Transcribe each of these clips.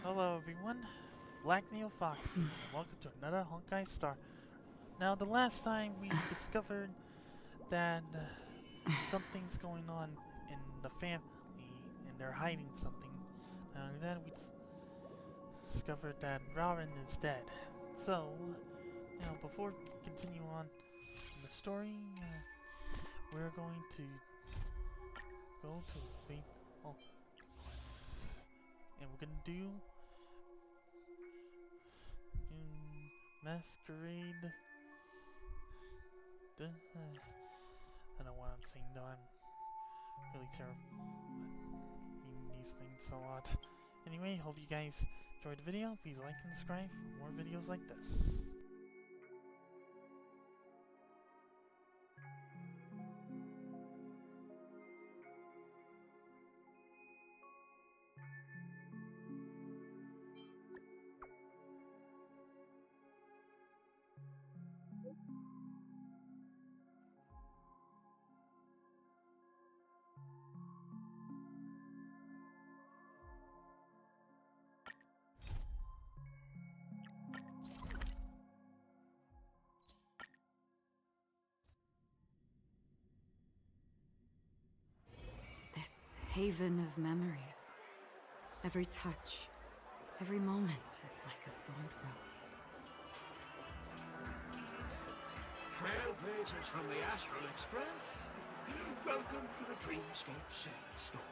Hello everyone, Black Neo Fox here, and welcome to another Honkai Star. Now the last time we discovered that something's going on in the family and they're hiding something. Then we discovered that Robin is dead. So, now before we continue on in the story, we're going to go to and we're gonna do Masquerade. I don't know what I'm saying though, I'm really terrible at reading these things a lot. Anyway, hope you guys enjoyed the video. Please like and subscribe for more videos like this. This haven of memories. Every touch, every moment is like a thorned rose. Trailblazers from the Astral Express, welcome to the Dreamscape Sandstorm.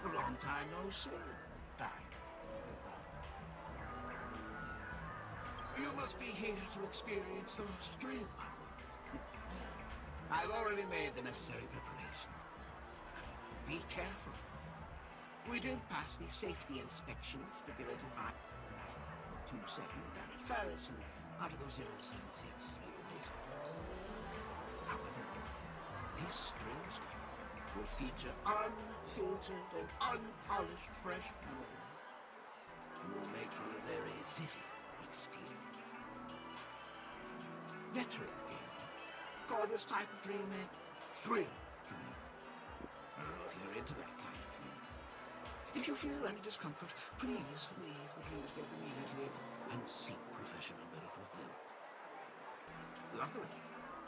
A long time no see, Diamond. You must be here to experience those dream bubbles. I've already made the necessary preparations. Be careful. We did pass the safety inspection, stability by 27 damage ferrets and Article 076 laser. However, this Dreamscape will feature unfiltered and unpolished fresh memory. It will make for a very vivid experience. Veteran gamer call this type of dream a thrill dream. I don't know if you're into that kind of thing. If you feel any discomfort, please leave the Dreamscape immediately and seek professional medical help. Luckily,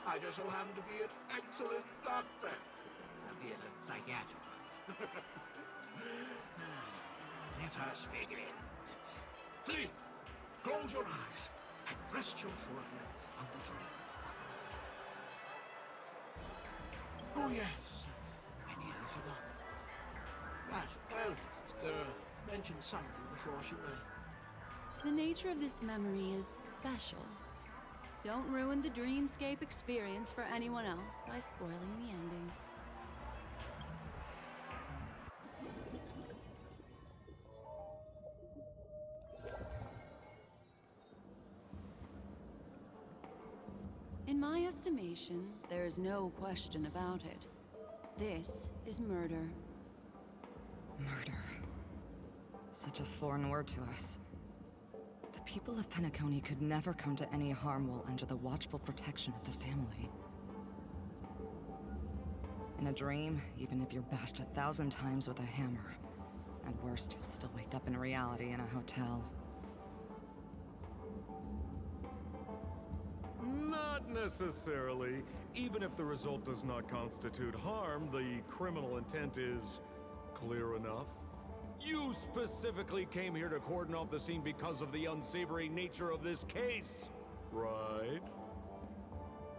I just so happen to be an excellent doctor, albeit a psychiatrist. Let us begin. Please, close your eyes and rest your forehead on the dream. Oh yes, I nearly forgot. That elegant girl mentioned something before she went. The nature of this memory is special. Don't ruin the Dreamscape experience for anyone else by spoiling the ending. In my estimation, there is no question about it. This is murder. Murder. Such a foreign word to us. The people of Penacony could never come to any harm while under the watchful protection of the family. In a dream, even if you're bashed 1,000 times with a hammer, at worst, you'll still wake up in reality in a hotel. Not necessarily. Even if the result does not constitute harm, the criminal intent is clear enough. You specifically came here to cordon off the scene because of the unsavory nature of this case, right?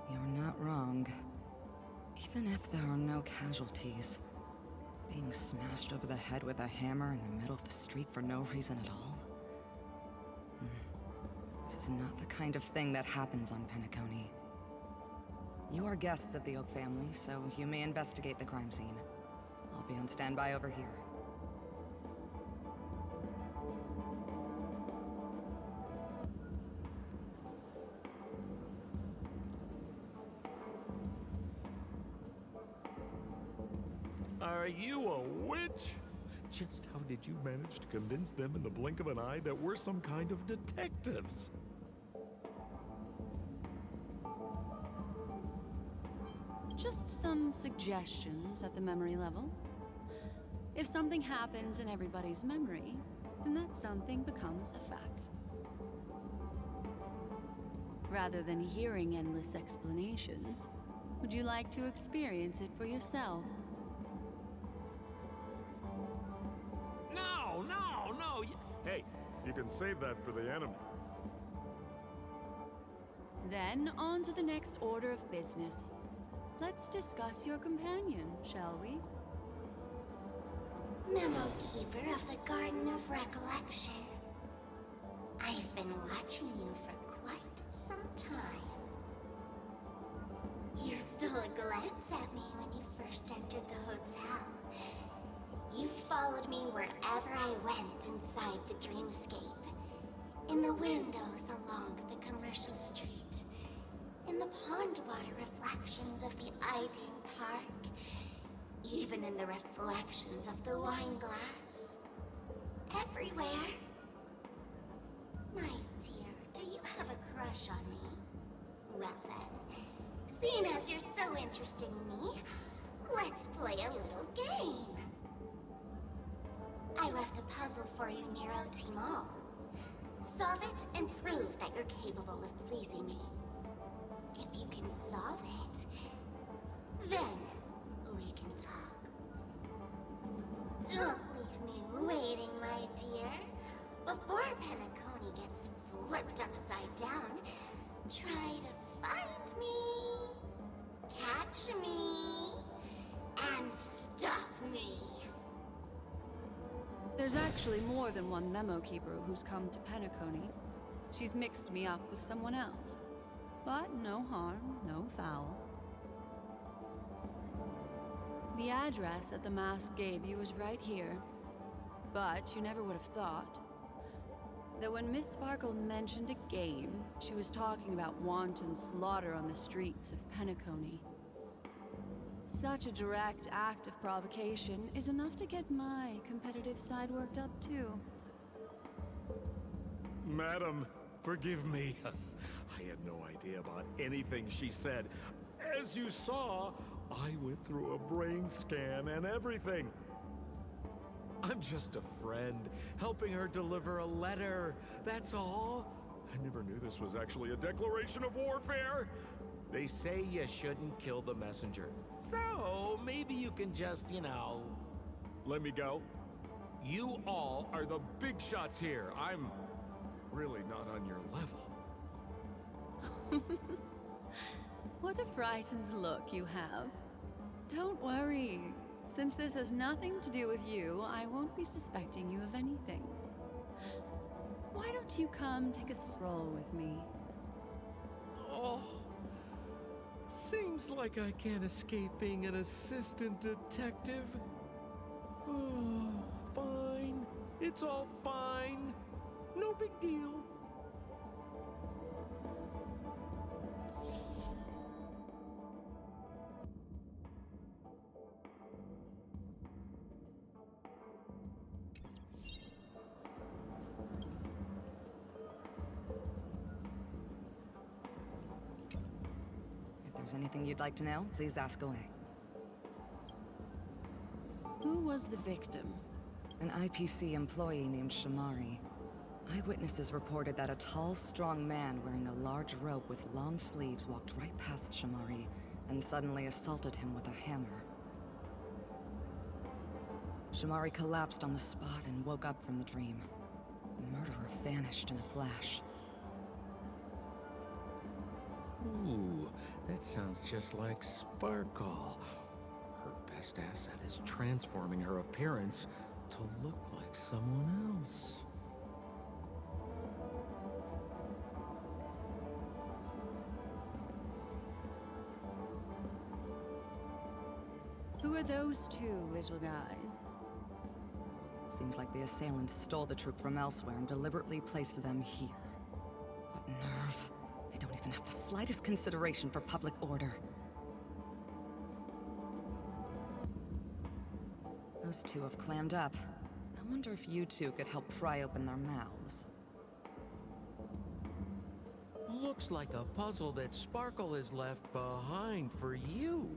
You're not wrong. Even if there are no casualties, being smashed over the head with a hammer in the middle of the street for no reason at all? This is not the kind of thing that happens on Penacony. You are guests of the Oak family, so you may investigate the crime scene. I'll be on standby over here. Are you a witch? Just how did you manage to convince them in the blink of an eye that we're some kind of detectives? Just some suggestions at the memory level. If something happens in everybody's memory, then that something becomes a fact. Rather than hearing endless explanations, would you like to experience it for yourself? No, no, no! Hey, you can save that for the enemy. Then, on to the next order of business. Let's discuss your companion, shall we? Memo Keeper of the Garden of Recollection. I've been watching you for quite some time. You stole a glance at me when you first entered the hotel. You followed me wherever I went inside the dreamscape. In the windows along the commercial street. In the pond water reflections of the Ideen Park. Even in the reflections of the wine glass. Everywhere. My dear, do you have a crush on me? Well then, seeing as you're so interested in me, let's play a little game. I left a puzzle for you near OT Mall. Solve it and prove that you're capable of pleasing me. If you can solve it, then we can talk. Don't leave me waiting, my dear. Before Penacony gets flipped upside down, try to find me, catch me, and stop me. There's actually more than one Memo Keeper who's come to Penacony. She's mixed me up with someone else. But no harm, no foul. The address that the mask gave you is right here. But you never would have thought that when Miss Sparkle mentioned a game, she was talking about wanton slaughter on the streets of Penacony. Such a direct act of provocation is enough to get my competitive side worked up too. Madam, forgive me. I had no idea about anything she said. As you saw, I went through a brain scan and everything. I'm just a friend, helping her deliver a letter. That's all. I never knew this was actually a declaration of warfare. They say you shouldn't kill the messenger. So, maybe you can just, let me go. You all are the big shots here. I'm really not on your level. What a frightened look you have. Don't worry. Since this has nothing to do with you, I won't be suspecting you of anything. Why don't you come take a stroll with me? Oh, seems like I can't escape being an assistant detective. Oh, fine. It's all fine. No big deal. If there's anything you'd like to know, please ask away. Who was the victim? An IPC employee named Shamari. Eyewitnesses reported that a tall, strong man wearing a large robe with long sleeves walked right past Shamari, and suddenly assaulted him with a hammer. Shamari collapsed on the spot and woke up from the dream. The murderer vanished in a flash. Ooh, that sounds just like Sparkle. Her best asset is transforming her appearance to look like someone else. Who are those two little guys? Seems like the assailants stole the troop from elsewhere and deliberately placed them here. What nerve. They don't even have the slightest consideration for public order. Those two have clammed up. I wonder if you two could help pry open their mouths. Looks like a puzzle that Sparkle has left behind for you.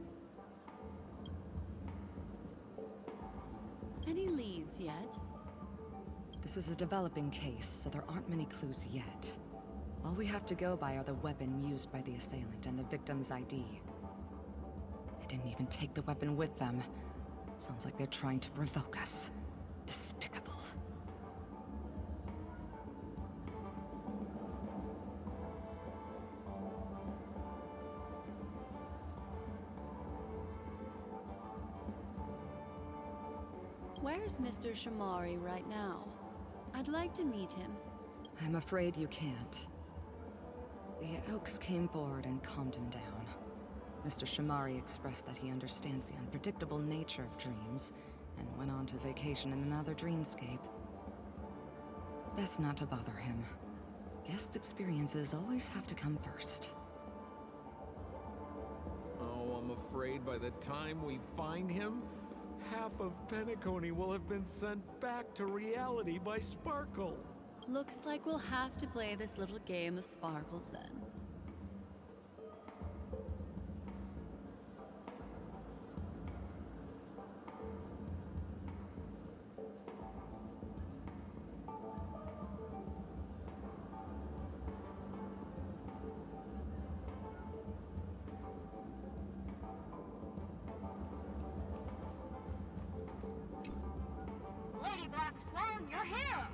evidence yet. This is a developing case, so there aren't many clues yet. All we have to go by are the weapon used by the assailant and the victim's ID. They didn't even take the weapon with them. Sounds like they're trying to provoke us. Despicable. Where's Mr. Shamari right now? I'd like to meet him. I'm afraid you can't. The Oaks came forward and calmed him down. Mr. Shamari expressed that he understands the unpredictable nature of dreams, and went on to vacation in another dreamscape. Best not to bother him. Guest experiences always have to come first. Oh, I'm afraid by the time we find him, half of Penacony will have been sent back to reality by Sparkle. Looks like we'll have to play this little game of sparkles then. Lady Black Swan, you're here!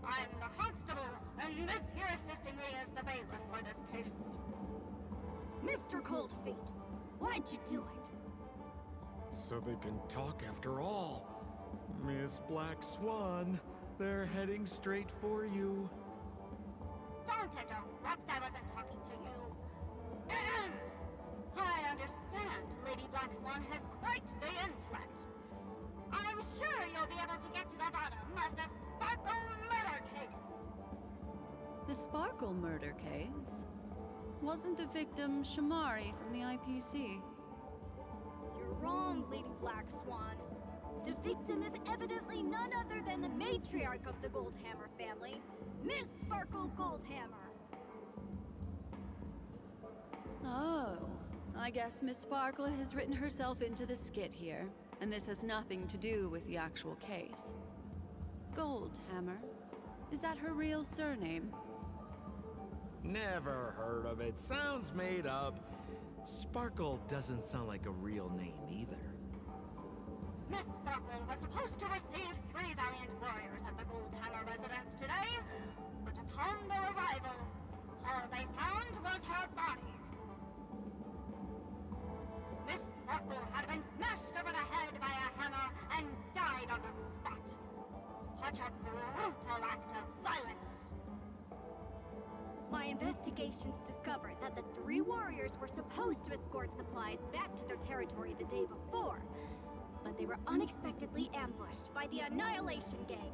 I'm the constable, and this here assisting me is the bailiff for this case. Mr. Coldfeet, why'd you do it? So they can talk after all. Miss Black Swan, they're heading straight for you. Don't interrupt, I wasn't talking to you. I understand Lady Black Swan has quite the intellect. I'm sure you'll be able to get to the bottom of the Sparkle murder case. The Sparkle murder case? Wasn't the victim Shamari from the IPC? You're wrong, Lady Black Swan. The victim is evidently none other than the matriarch of the Goldhammer family, Miss Sparkle Goldhammer. Oh, I guess Miss Sparkle has written herself into the skit here, and this has nothing to do with the actual case. Goldhammer? Is that her real surname? Never heard of it. Sounds made up. Sparkle doesn't sound like a real name either. Miss Sparkle was supposed to receive 3 valiant warriors at the Goldhammer residence today, but upon their arrival, all they found was her body. Miss Sparkle had been smashed over the head by a hammer and died on the spot. Such a brutal act of violence. My investigations discovered that the 3 warriors were supposed to escort supplies back to their territory the day before, but they were unexpectedly ambushed by the Annihilation Gang.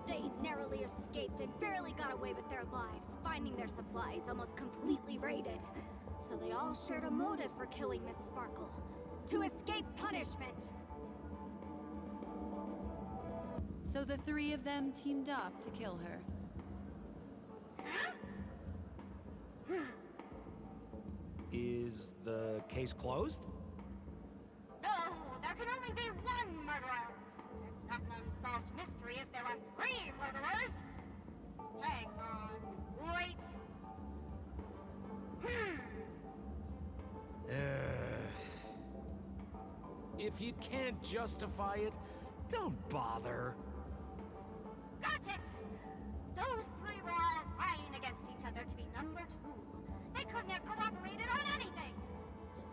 They narrowly escaped and barely got away with their lives, finding their supplies almost completely raided. So they all shared a motive for killing Miss Sparkle: to escape punishment. So the 3 of them teamed up to kill her. Is the case closed? No, there can only be one murderer. It's not an unsolved mystery if there are 3 murderers. Hang on, wait. If you can't justify it, don't bother. Got it! Those 3 were all vying against each other to be number 2. They couldn't have cooperated on anything.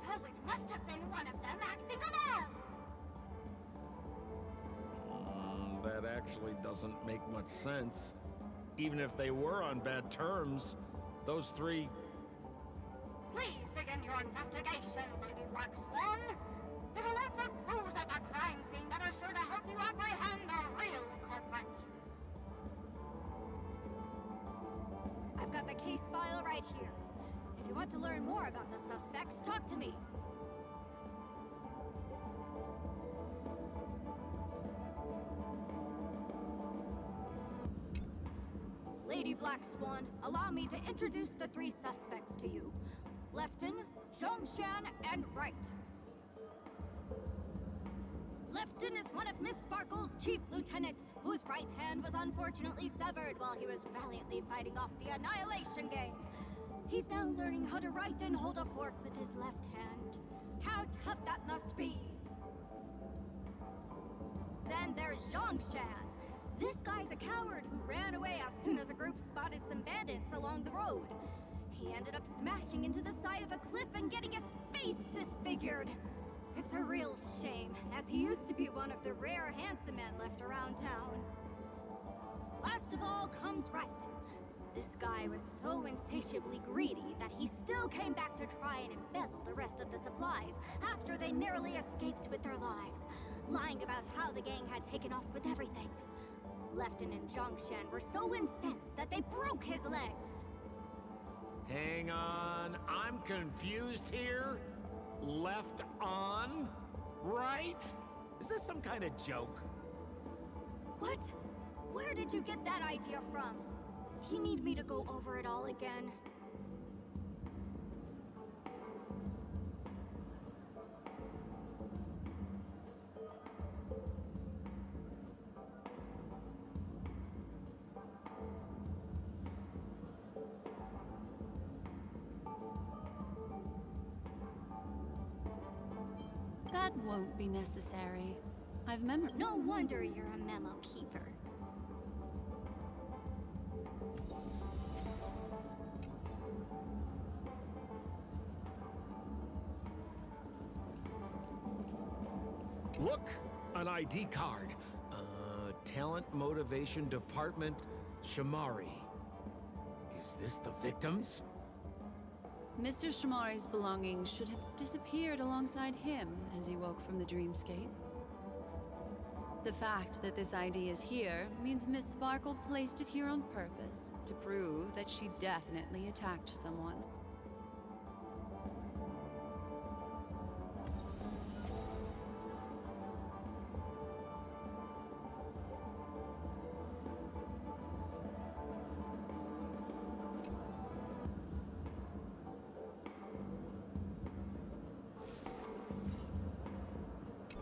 So it must have been one of them acting alone. That actually doesn't make much sense. Even if they were on bad terms, those 3... Please begin your investigation, Lady Black Swan. There are lots of clues at the crime scene that are sure to help you apprehend the real culprit. I've got the case file right here. If you want to learn more about the suspects, talk to me. Lady Black Swan, allow me to introduce the 3 suspects to you. Lefton, Zhongshan, and Wright. Lefton is one of Miss Sparkle's chief lieutenants, whose right hand was unfortunately severed while he was valiantly fighting off the Annihilation Gang. He's now learning how to write and hold a fork with his left hand. How tough that must be! Then there's Zhongshan. This guy's a coward who ran away as soon as a group spotted some bandits along the road. He ended up smashing into the side of a cliff and getting his face disfigured. It's a real shame, as he used to be one of the rare handsome men left around town. Last of all comes Right. This guy was so insatiably greedy that he still came back to try and embezzle the rest of the supplies after they narrowly escaped with their lives, lying about how the gang had taken off with everything. Lefton and Zhongshan were so incensed that they broke his legs. Hang on, I'm confused here. Left on? Right? Is this some kind of joke? What? Where did you get that idea from? Do you need me to go over it all again? That won't be necessary. I've memorized. No wonder you're a memo keeper. Look, an ID card. Talent Motivation Department, Shamari. Is this the victims? Mr. Shamari's belongings should have disappeared alongside him as he woke from the dreamscape. The fact that this ID is here means Miss Sparkle placed it here on purpose to prove that she definitely attacked someone.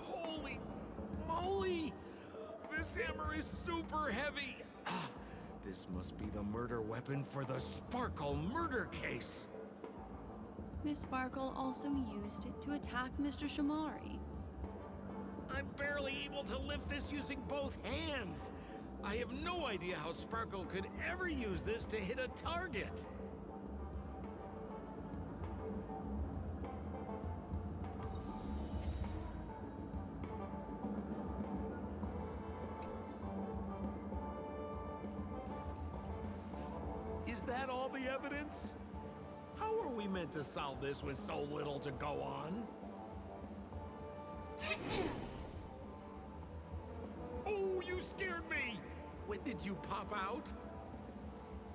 Holy moly! This hammer is super heavy! This must be the murder weapon for the Sparkle murder case! Miss Sparkle also used it to attack Mr. Shamari. I'm barely able to lift this using both hands! I have no idea how Sparkle could ever use this to hit a target! Is that all the evidence? How are we meant to solve this with so little to go on? Oh, you scared me! When did you pop out?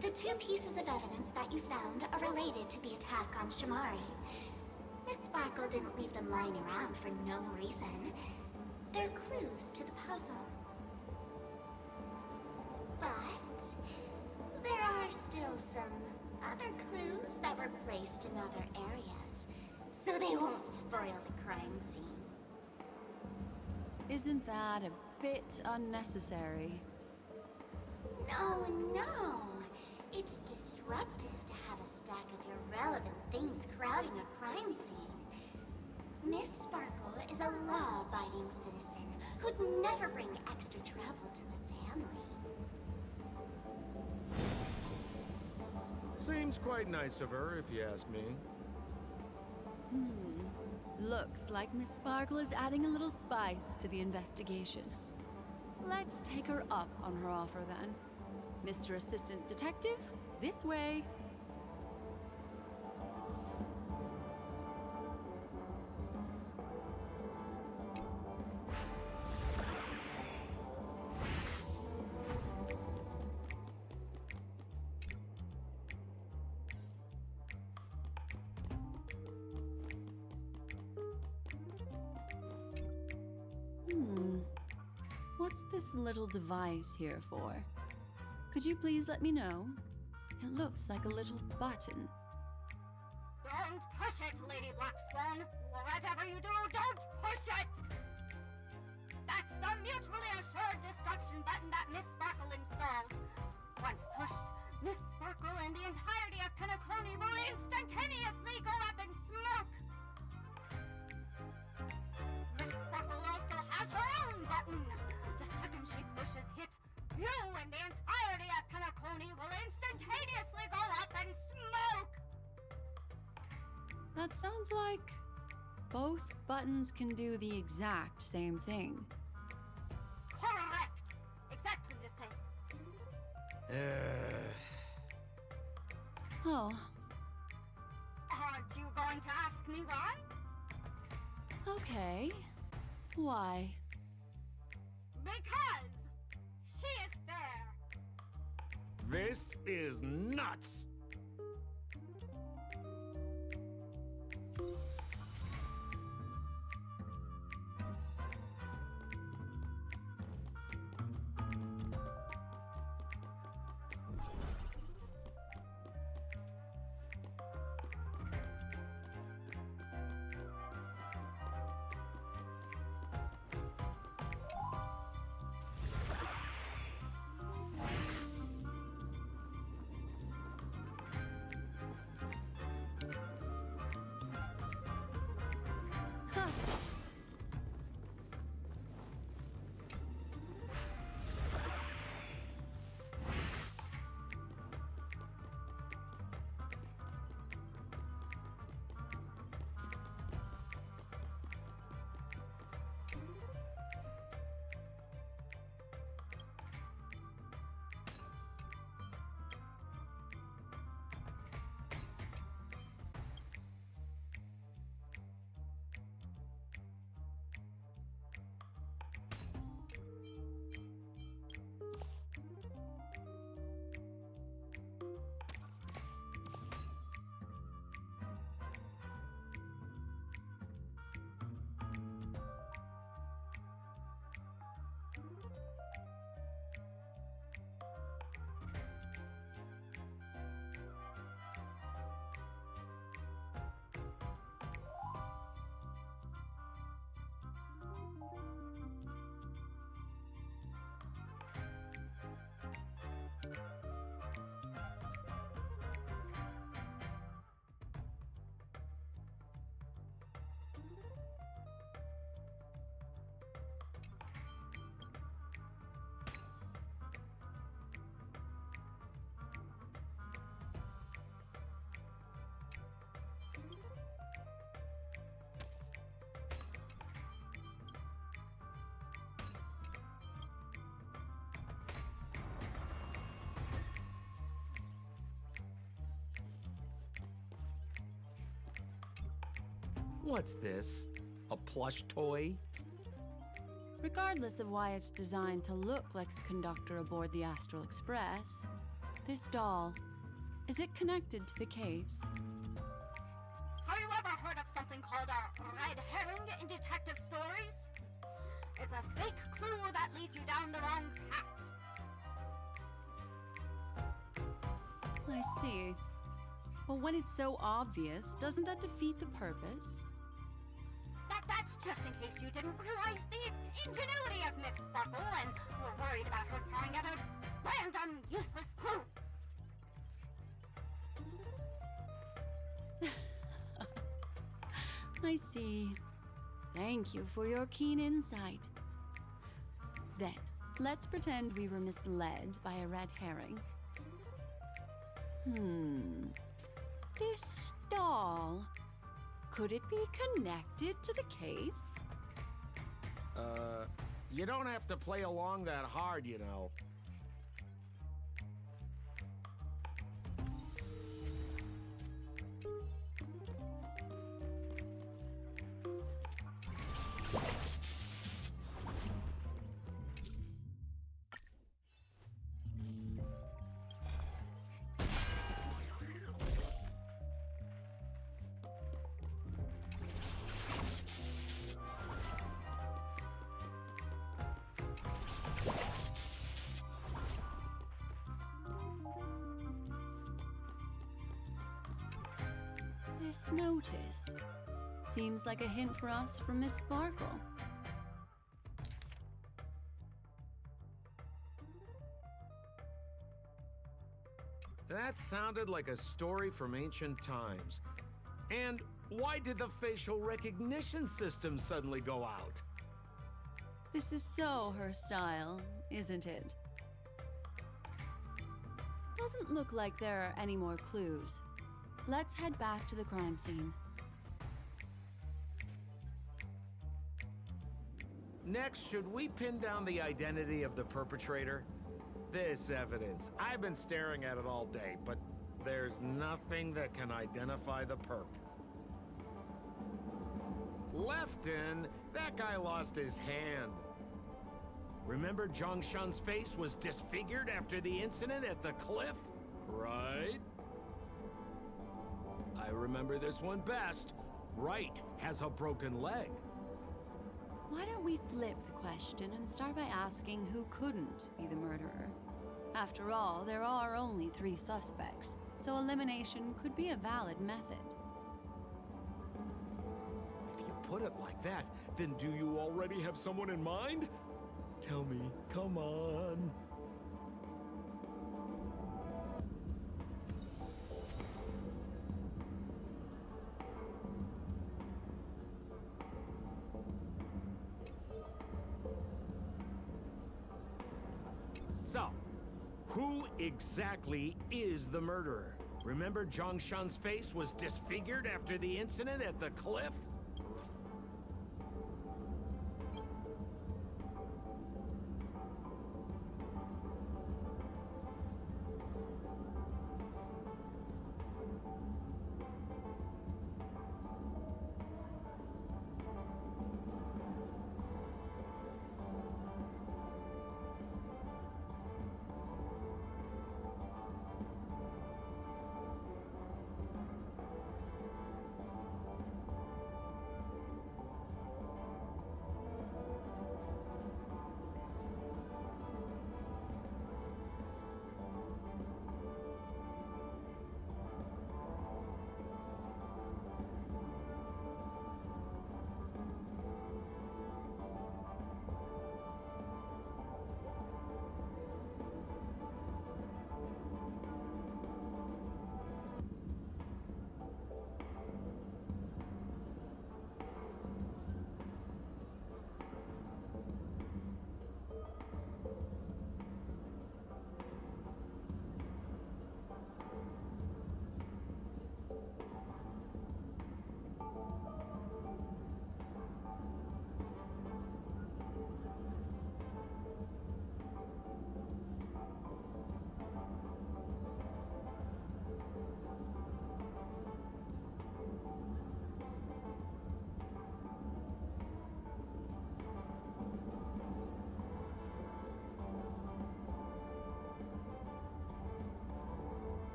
The two pieces of evidence that you found are related to the attack on Shamari. Miss Sparkle didn't leave them lying around for no reason. They're clues to the puzzle. But there are still some other clues that were placed in other areas, so they won't spoil the crime scene. Isn't that a bit unnecessary? No. It's disruptive to have a stack of irrelevant things crowding a crime scene. Miss Sparkle is a law-abiding citizen who'd never bring extra trouble to the family. Seems quite nice of her, if you ask me. Looks like Miss Sparkle is adding a little spice to the investigation. Let's take her up on her offer then. Mr. Assistant Detective, this way. What's this little device here for? Could you please let me know? It looks like a little button. Don't push it, Lady Black Swan. Whatever you do, don't push it! mutually assured destruction button that Miss Sparkle installed. Once pushed, Miss Sparkle and the entirety of Penacony will instantaneously go up in smoke. Miss Sparkle also has her own button. The second she pushes hit, you and the entirety of Penacony will instantaneously go up in smoke. That sounds like both buttons can do the exact same thing. Correct. Exactly the same. Oh, Aren't you going to ask me why? okay. Why? Because she is fair. This is nuts! Huh. What's this? A plush toy? Regardless of why it's designed to look like the conductor aboard the Astral Express, this doll, is it connected to the case? Have you ever heard of something called a red herring in detective stories? It's a fake clue that leads you down the wrong path. I see. But when it's so obvious, doesn't that defeat the purpose? That's just in case you didn't realize the ingenuity of Miss Sparkle and were worried about her throwing out a random, useless clue. I see. Thank you for your keen insight. Then, let's pretend we were misled by a red herring. This doll, could it be connected to the case? You don't have to play along that hard, you know. This notice seems like a hint for us from Miss Sparkle. That sounded like a story from ancient times. And why did the facial recognition system suddenly go out? This is so her style, isn't it? Doesn't look like there are any more clues. Let's head back to the crime scene. Next, should we pin down the identity of the perpetrator? This evidence, I've been staring at it all day, but there's nothing that can identify the perp. Lefton, that guy lost his hand. Remember Zhongshan's face was disfigured after the incident at the cliff? Right? I remember this one best. Right has a broken leg. Why don't we flip the question and start by asking who couldn't be the murderer? After all, there are only 3 suspects, so elimination could be a valid method. If you put it like that, then do you already have someone in mind? Tell me, come on. So, who exactly is the murderer? Remember Zhongshan's face was disfigured after the incident at the cliff?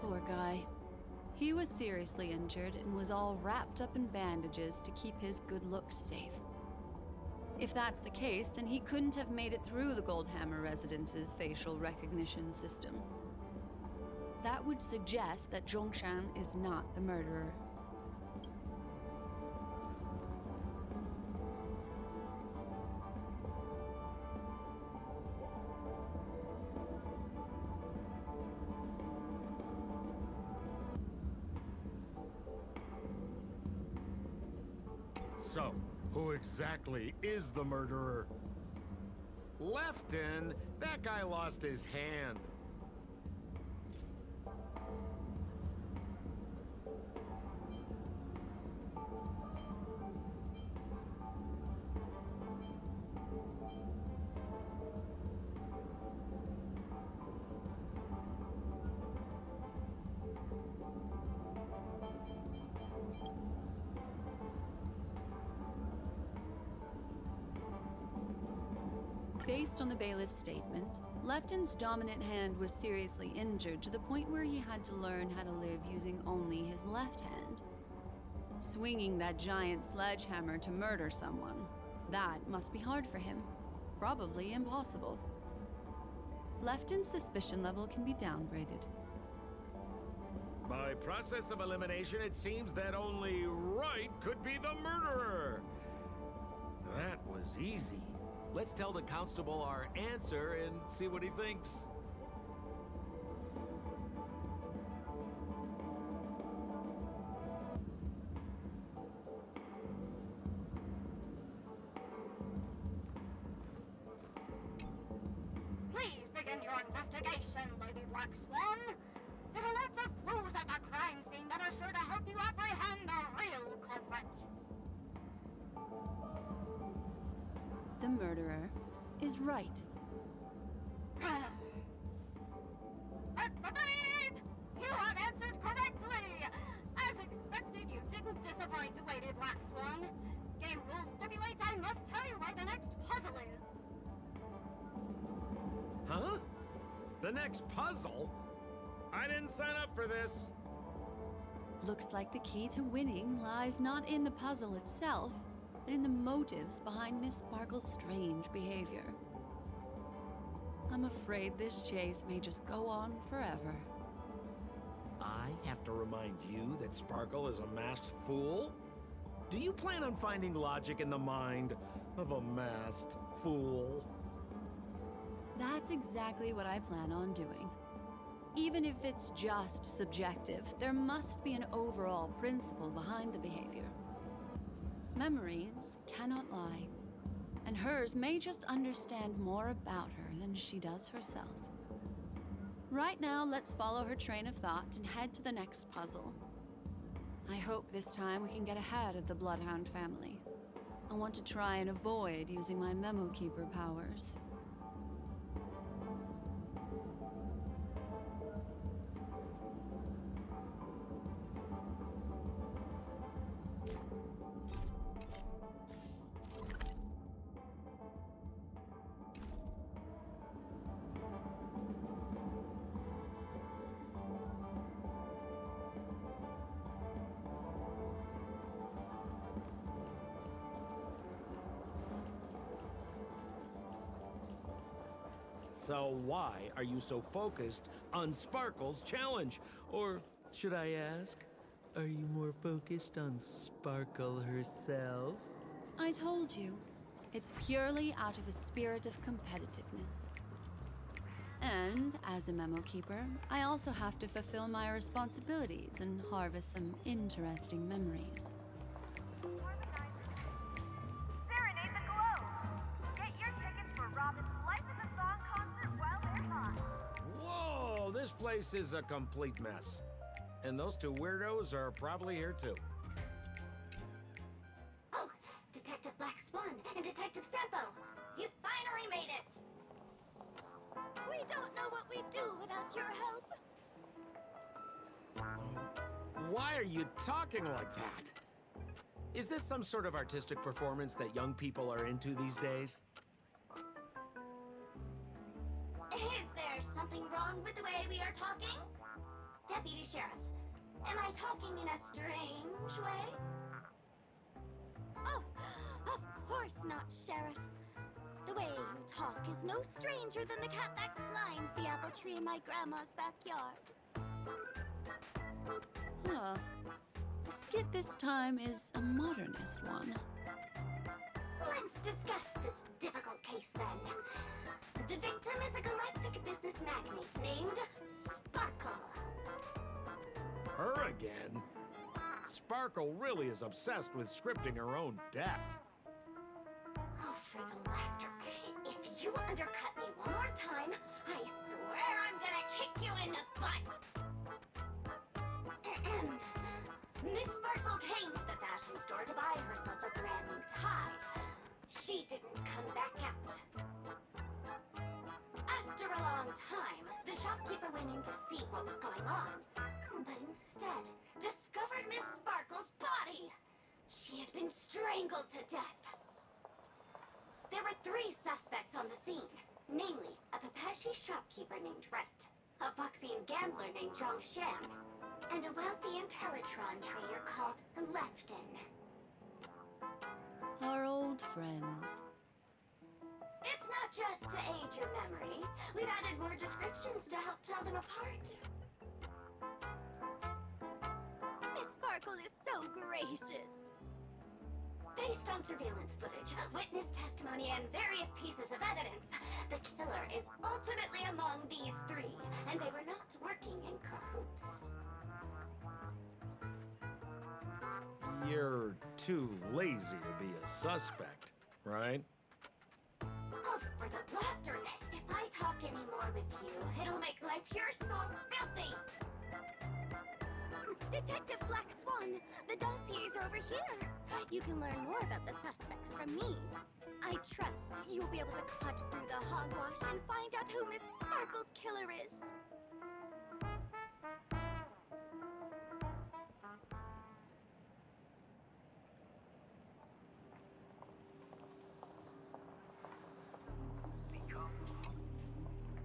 Poor guy. He was seriously injured and was all wrapped up in bandages to keep his good looks safe. If that's the case, then he couldn't have made it through the Goldhammer Residence's facial recognition system. That would suggest that Zhongshan is not the murderer. So, who exactly is the murderer? Lefton? That guy lost his hand. Based on the bailiff's statement, Lefton's dominant hand was seriously injured to the point where he had to learn how to live using only his left hand. Swinging that giant sledgehammer to murder someone, that must be hard for him. Probably impossible. Lefton's suspicion level can be downgraded. By process of elimination, it seems that only Wright could be the murderer. That was easy. Let's tell the constable our answer and see what he thinks. Please begin your investigation, Lady Black Swan. There are lots of clues at the crime scene that are sure to help you apprehend the real culprit. The murderer is Wright. You have answered correctly! As expected, you didn't disappoint, Lady Black Swan. Game rules stipulate I must tell you where the next puzzle is. Huh? The next puzzle? I didn't sign up for this. Looks like the key to winning lies not in the puzzle itself, but in the motives behind Miss Sparkle's strange behavior. I'm afraid this chase may just go on forever. I have to remind you that Sparkle is a masked fool? Do you plan on finding logic in the mind of a masked fool? That's exactly what I plan on doing. Even if it's just subjective, there must be an overall principle behind the behavior. Memories cannot lie, and hers may just understand more about her than she does herself. Right now, let's follow her train of thought and head to the next puzzle. I hope this time we can get ahead of the Bloodhound family. I want to try and avoid using my Memo Keeper powers. So why are you so focused on Sparkle's challenge? Or should I ask, are you more focused on Sparkle herself? I told you, it's purely out of a spirit of competitiveness. And as a Memo Keeper, I also have to fulfill my responsibilities and harvest some interesting memories. Serenade the globe! Get your tickets for Robin's Life in the Song concert while they're hot. Whoa, this place is a complete mess. And those two weirdos are probably here too. Oh, Detective Black Swan and Detective Sampo! You finally made it! We don't know what we'd do without your help. Why are you talking like that? Is this some sort of artistic performance that young people are into these days? Is there something wrong with the way we are talking? Deputy Sheriff, am I talking in a strange way? Oh, of course not, Sheriff. The way you talk is no stranger than the cat that climbs the apple tree in my grandma's backyard. Huh. The skit this time is a modernist one. Let's discuss this difficult case then. The victim is a galactic business magnate named Sparkle. Her again? Sparkle really is obsessed with scripting her own death. Oh, for the laughter. If you undercut me one more time, I swear I'm gonna kick you in the butt. Miss Sparkle came to the fashion store to buy herself a brand new tie. She didn't come back out. After a long time, the shopkeeper went in to see what was going on, but instead discovered Miss Sparkle's body. She had been strangled to death. There were 3 suspects on the scene, namely a Papeshi shopkeeper named Rhett, a Foxian gambler named Zhang Shan, and a wealthy Intellitron trader called Lefton. Our old friends. It's not just to aid your memory. We've added more descriptions to help tell them apart. Miss Sparkle is so gracious. Based on surveillance footage, witness testimony, and various pieces of evidence, the killer is ultimately among these 3, and they were not working in cahoots. You're too lazy to be a suspect, right? Oh, for the laughter! If I talk any more with you, it'll make my pure soul filthy! Detective Black Swan, the dossiers are over here. You can learn more about the suspects from me. I trust you'll be able to cut through the hogwash and find out who Miss Sparkle's killer is.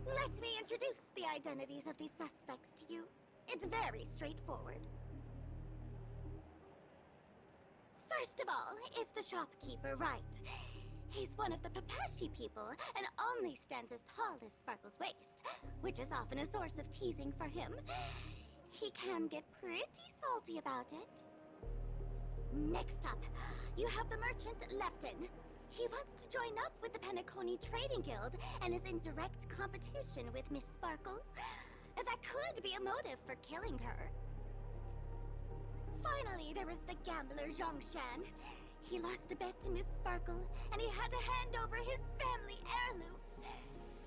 Let me introduce the identities of these suspects to you. It's very straightforward. First of all is the shopkeeper, right? He's one of the Papeshi people and only stands as tall as Sparkle's waist, which is often a source of teasing for him. He can get pretty salty about it. Next up, you have the merchant Lefton. He wants to join up with the Penacony Trading Guild and is in direct competition with Miss Sparkle. That could be a motive for killing her. Finally, there is the gambler Zhang Shan. He lost a bet to Miss Sparkle, and he had to hand over his family heirloom.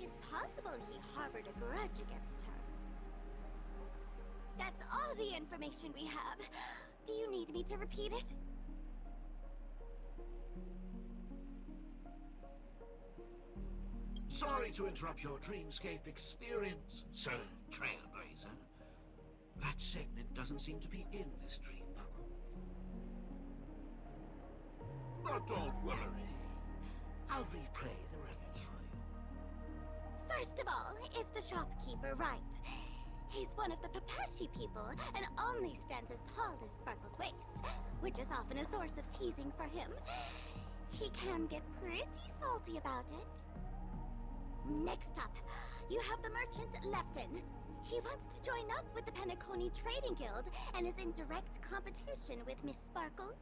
It's possible he harbored a grudge against her. That's all the information we have. Do you need me to repeat it? Sorry to interrupt your dreamscape experience, Sir Trailblazer. That segment doesn't seem to be in this dream bubble. But don't worry. I'll replay the records for you. First of all is the shopkeeper, right? He's one of the Papeshi people and only stands as tall as Sparkle's waist, which is often a source of teasing for him. He can get pretty salty about it. Next up, you have the merchant Lefton. He wants to join up with the Penacony Trading Guild and is in direct competition with Miss Sparkle.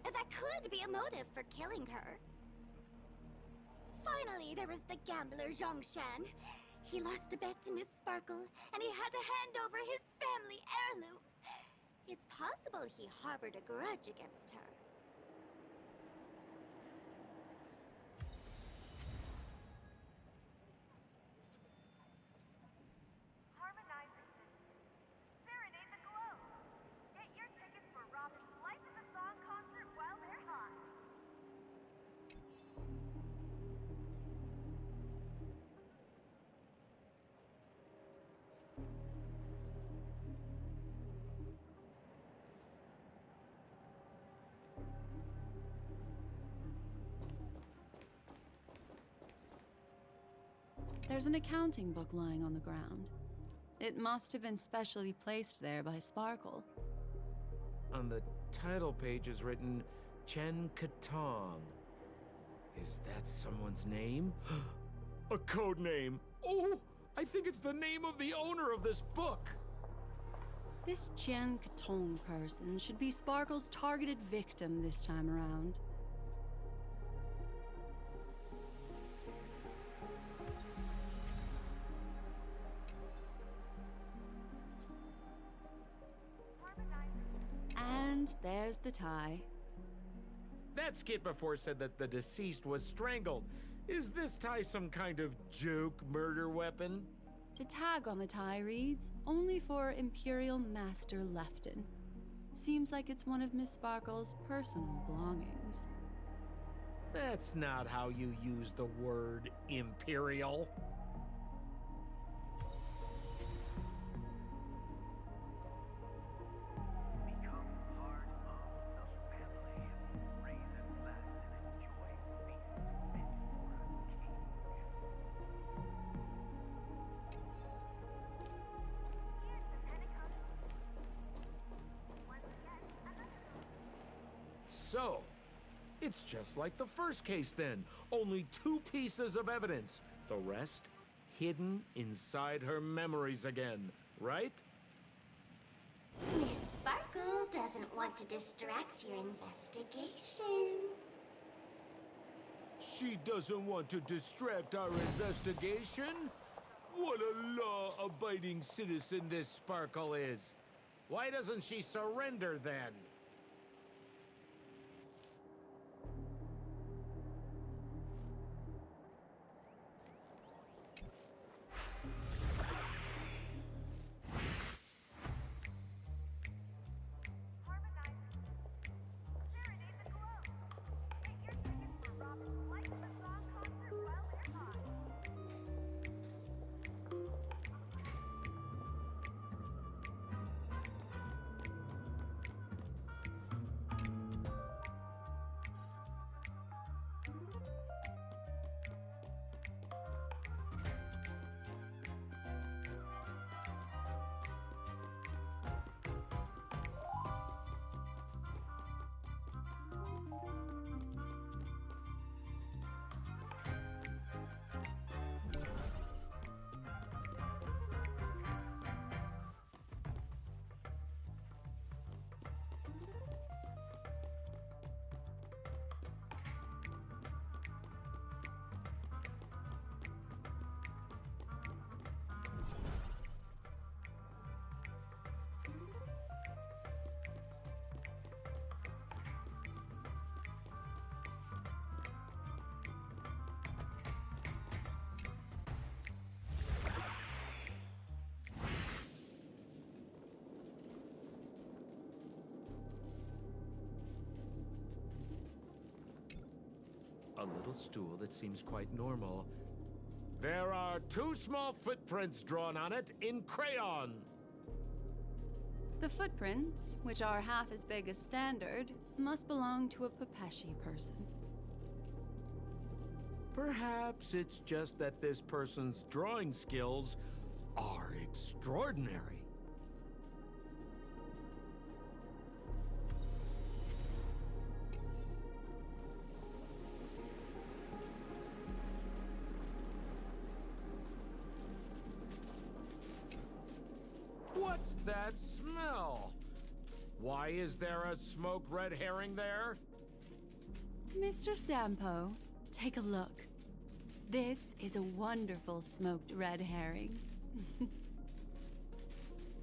That could be a motive for killing her. Finally, there is the gambler Zhang Shan. He lost a bet to Miss Sparkle, and he had to hand over his family heirloom. It's possible he harbored a grudge against her. There's an accounting book lying on the ground. It must have been specially placed there by Sparkle. On the title page is written Chen Katong. Is that someone's name? A code name. Oh, I think it's the name of the owner of this book. This Chen Katong person should be Sparkle's targeted victim this time around. And And there's the tie. That skit before said that the deceased was strangled. Is this tie some kind of joke murder weapon? The tag on the tie reads, "Only for Imperial Master Lefton." Seems like it's one of Miss Sparkle's personal belongings. That's not how you use the word imperial. Become part of the family. Raise and laugh and enjoy feasts fit for a So, it's just like the first case then. Only 2 pieces of evidence. The rest hidden inside her memories again, right? Miss Sparkle doesn't want to distract your investigation. She doesn't want to distract our investigation? What a law-abiding citizen this Sparkle is. Why doesn't she surrender then? A little stool that seems quite normal. There are 2 small footprints drawn on it in crayon. The footprints, which are half as big as standard, must belong to a Pepeshi person. Perhaps it's just that this person's drawing skills are extraordinary. What's that smell? Why is there a smoked red herring there? Mr. Sampo, take a look. This is a wonderful smoked red herring.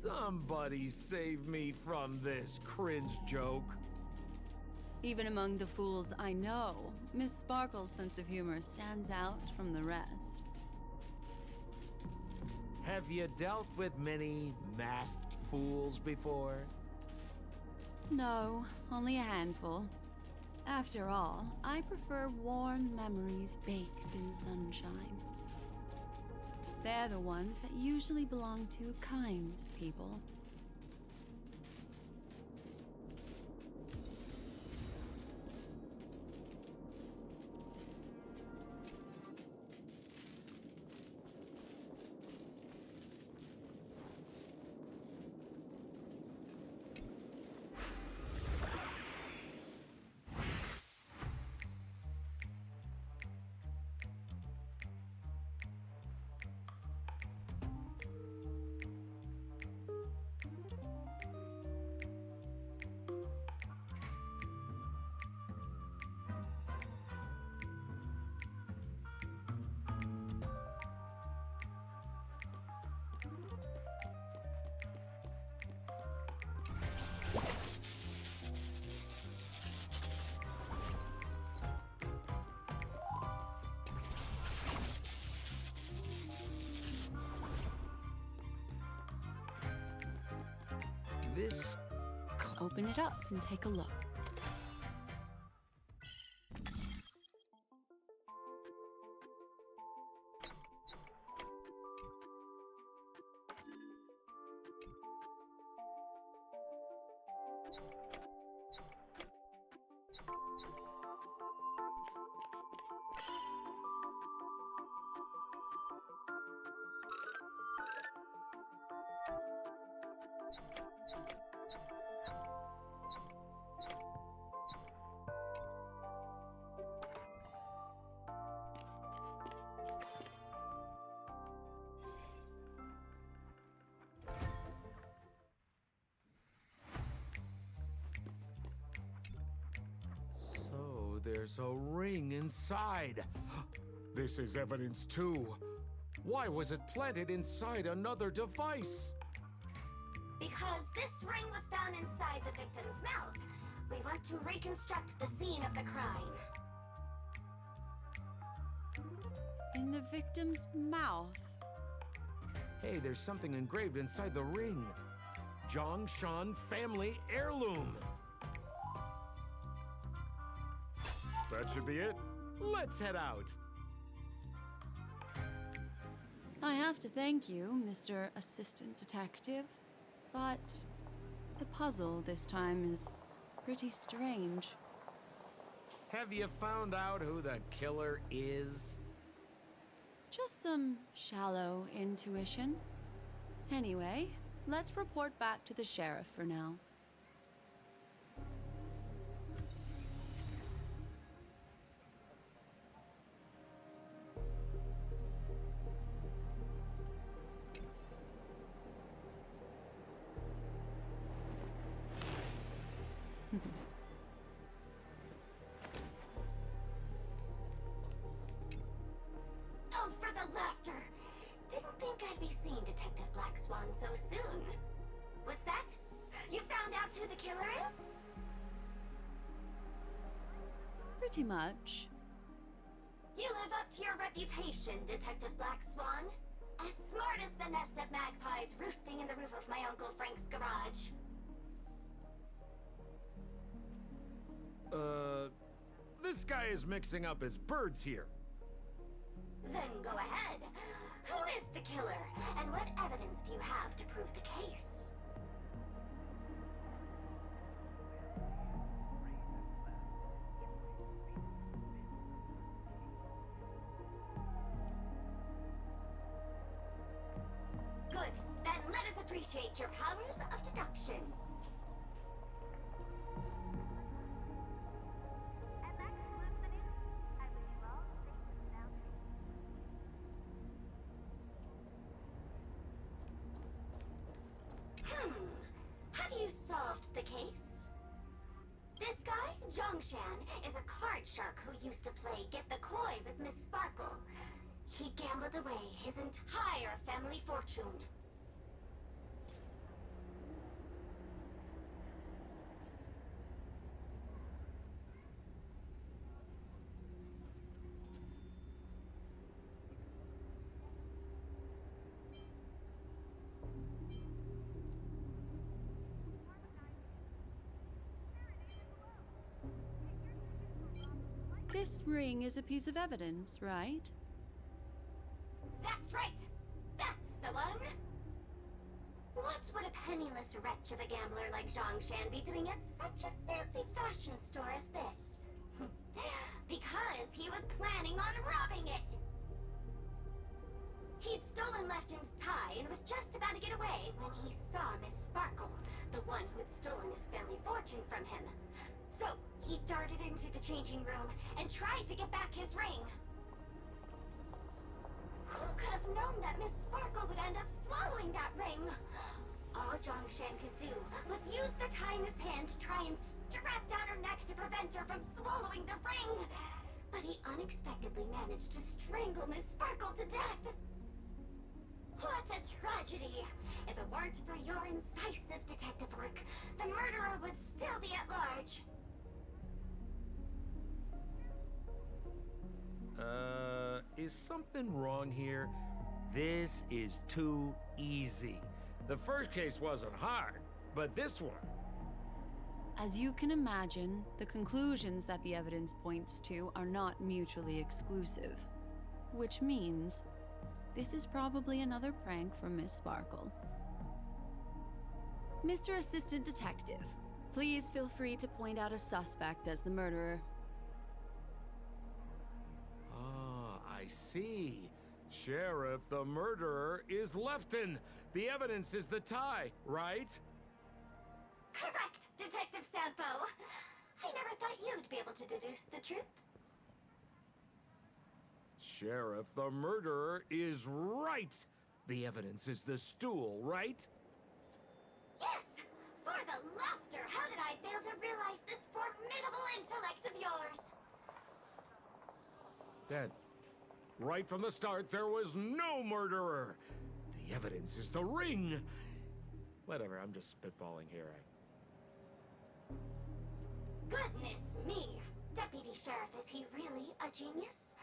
Somebody save me from this cringe joke. Even among the fools I know, Miss Sparkle's sense of humor stands out from the rest. Have you dealt with many masked fools before? No, only a handful. After all, I prefer warm memories baked in sunshine. They're the ones that usually belong to kind people. this... Open it up and take a look. So there's a ring inside. This is evidence too. Why was it planted inside another device? Because this ring was found inside the victim's mouth. We want to reconstruct the scene of the crime. In the victim's mouth. Hey, there's something engraved inside the ring. Zhongshan family heirloom. That should be it. Let's head out. I have to thank you, Mr. Assistant Detective, but the puzzle this time is pretty strange. Have you found out who the killer is? Just some shallow intuition. Anyway, let's report back to the sheriff for now. Oh, for the laughter! Didn't think I'd be seeing Detective Black Swan so soon. Was that? You found out who the killer is? Pretty much. You live up to your reputation, Detective Black Swan. As smart as the nest of magpies roosting in the roof of my Uncle Frank's garage. This guy is mixing up his birds here. Then go ahead. Who is the killer, and what evidence do you have to prove the case? Good. Then let us appreciate your powers of deduction. And that concludes the news. I wish you all a safe and sound trip. Have you solved the case? This guy, Zhongshan, is a card shark who used to play Get the Koi with Miss Sparkle. He gambled away his entire family fortune. This ring is a piece of evidence, right? That's right! That's the one! What would a penniless wretch of a gambler like Zhongshan be doing at such a fancy fashion store as this? Because he was planning on robbing it! He'd stolen Lefton's tie and was just about to get away when he saw Miss Sparkle, the one who'd stolen his family fortune from him. So, he darted into the changing room and tried to get back his ring. Who could have known that Miss Sparkle would end up swallowing that ring? All Zhongshan could do was use the tie in his hand to try and strap down her neck to prevent her from swallowing the ring. But he unexpectedly managed to strangle Miss Sparkle to death. What a tragedy! If it weren't for your incisive detective work, the murderer would still be at large. Is something wrong here? This is too easy. The first case wasn't hard. But this one... As you can imagine, the conclusions that the evidence points to are not mutually exclusive. Which means, this is probably another prank from Miss Sparkle. Mr. Assistant Detective, please feel free to point out a suspect as the murderer. Ah, I see. Sheriff, the murderer is Lefton. The evidence is the tie, right? Correct, Detective Sampo. I never thought you'd be able to deduce the truth. Sheriff, the murderer is right. The evidence is the stool, right? Yes! For the laughter, how did I fail to realize this formidable intellect of yours? Then, right from the start, there was no murderer. The evidence is the ring. Whatever, I'm just spitballing here. Goodness me! Deputy Sheriff, is he really a genius?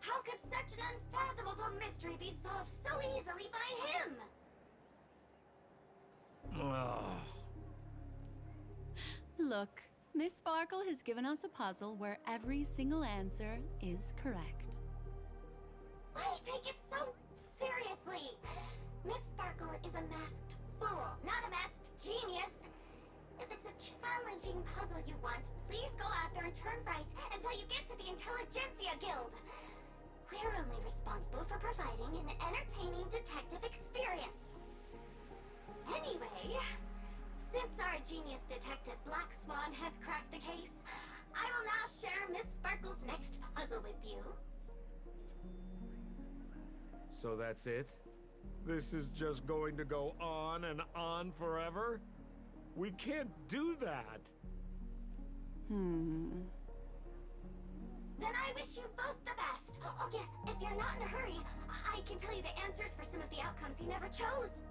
How could such an unfathomable mystery be solved so easily by him? Look, Miss Sparkle has given us a puzzle where every single answer is correct. Why take it so seriously? Miss Sparkle is a masked fool, not a masked genius. If it's a challenging puzzle you want, please go out there and turn right until you get to the Intelligentsia Guild. We're only responsible for providing an entertaining detective experience. Anyway, since our genius detective Black Swan has cracked the case, I will now share Miss Sparkle's next puzzle with you. So that's it? This is just going to go on and on forever? We can't do that. Hmm. Then I wish you both the best. Oh yes, if you're not in a hurry, I can tell you the answers for some of the outcomes you never chose.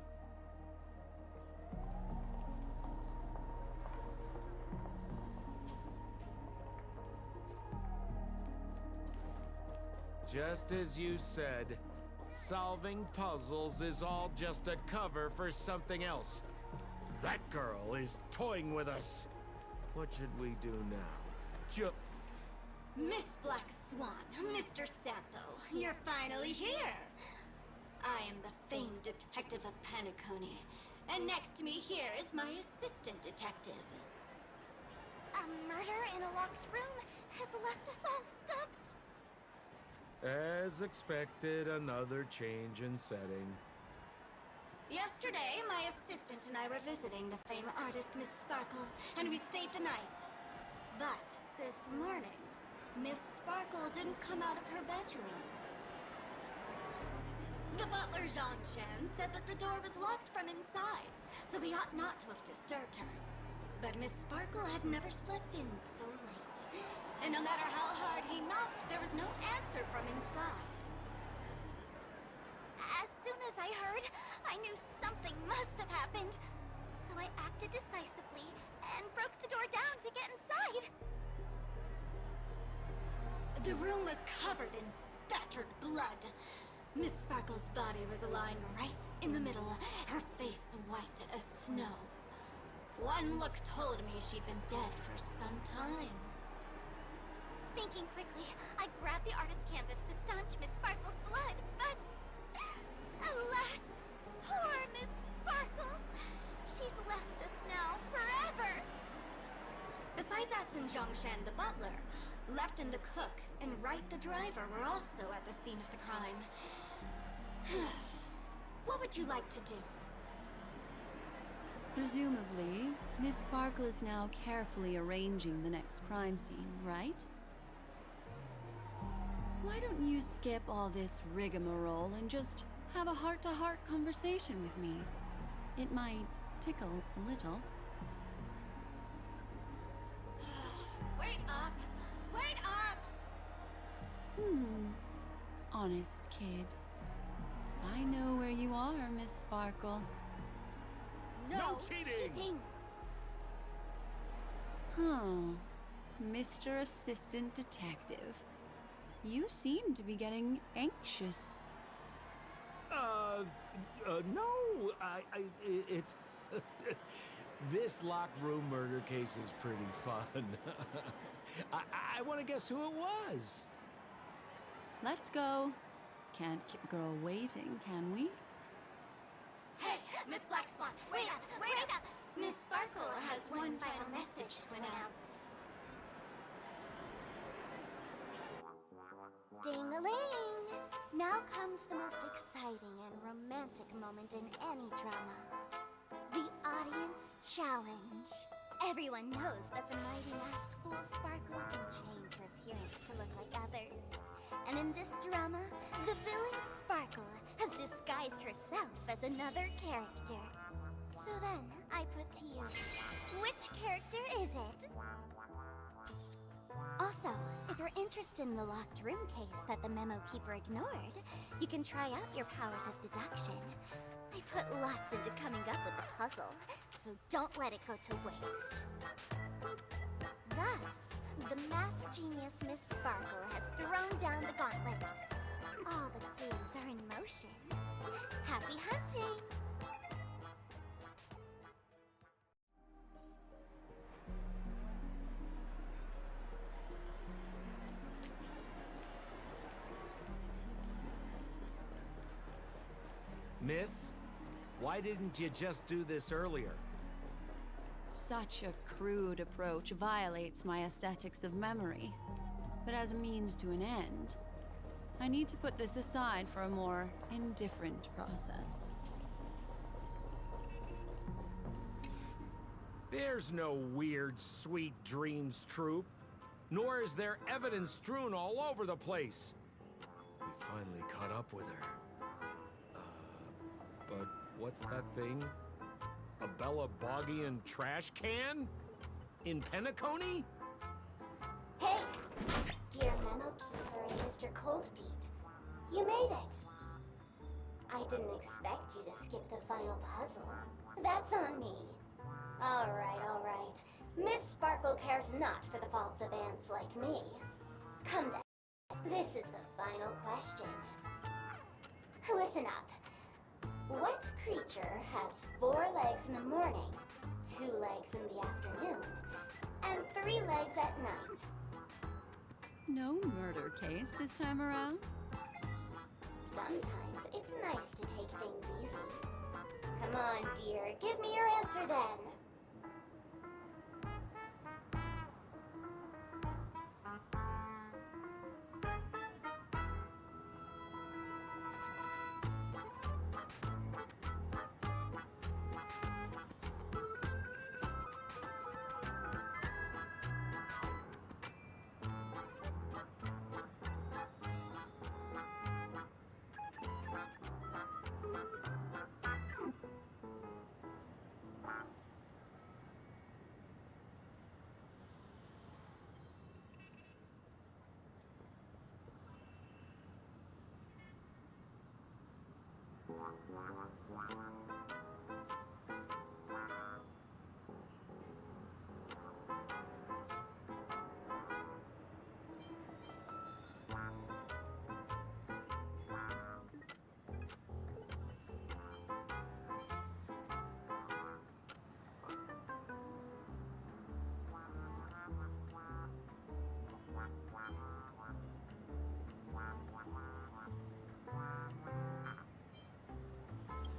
Just as you said, solving puzzles is all just a cover for something else. That girl is toying with us. What should we do now? Miss Black Swan, Mr. Sampo, you're finally here. I am the famed detective of Penacony, and next to me here is my assistant detective. A murder in a locked room has left us all stumped. As expected, another change in setting. Yesterday, my assistant and I were visiting the famed artist Miss Sparkle, and we stayed the night. But this morning, Miss Sparkle didn't come out of her bedroom. The butler, Zhongshan, said that the door was locked from inside, so we ought not to have disturbed her. But Miss Sparkle had never slept in so late, and no matter how hard he knocked, there was no answer from inside. As soon as I heard, I knew something must have happened. So I acted decisively and broke the door down to get inside. The room was covered in spattered blood. Miss Sparkle's body was lying right in the middle, her face white as snow. One look told me she'd been dead for some time. Thinking quickly, I grabbed the artist's canvas to staunch Miss Sparkle's blood, but... alas, poor Miss Sparkle! She's left us now forever! Besides us and Zhongshan the butler, Lefton the cook and Wright the driver were also at the scene of the crime. What would you like to do? Presumably, Miss Sparkle is now carefully arranging the next crime scene, right? Why don't you skip all this rigmarole and just have a heart-to-heart conversation with me? It might tickle a little. Wait up! Wait up! Honest kid. I know where you are, Miss Sparkle. No cheating! Huh. Mr. Assistant Detective. You seem to be getting anxious. No, it's... This locked room murder case is pretty fun. I want to guess who it was. Let's go. Can't keep a girl waiting, can we? Hey, Miss Black Swan, wait up, wait up! Miss Sparkle has one final message to announce. Ding-a-ling! Now comes the most exciting and romantic moment in any drama. The audience challenge. Everyone knows that the mighty masked fool Sparkle can change her appearance to look like others. And in this drama, the villain Sparkle has disguised herself as another character. So then, I put to you, which character is it? Also, if you're interested in the locked room case that the memo keeper ignored, you can try out your powers of deduction. I put lots into coming up with the puzzle, so don't let it go to waste. Thus, the masked genius Miss Sparkle has thrown down the gauntlet. All the clues are in motion. Happy hunting! Miss, why didn't you just do this earlier? Such a crude approach violates my aesthetics of memory. But as a means to an end, I need to put this aside for a more indifferent process. There's no weird, sweet dreams troupe. Nor is there evidence strewn all over the place. We finally caught up with her. But what's that thing? A Bella Boggian trash can? In Penacony? Hey, dear Memo Keeper and Mr. Coldfeet, you made it. I didn't expect you to skip the final puzzle. That's on me. All right. Miss Sparkle cares not for the faults of ants like me. Come then. This is the final question. Listen up. What creature has 4 legs in the morning, 2 legs in the afternoon, and 3 legs at night? No murder case this time around? Sometimes it's nice to take things easy. Come on, dear, give me your answer then.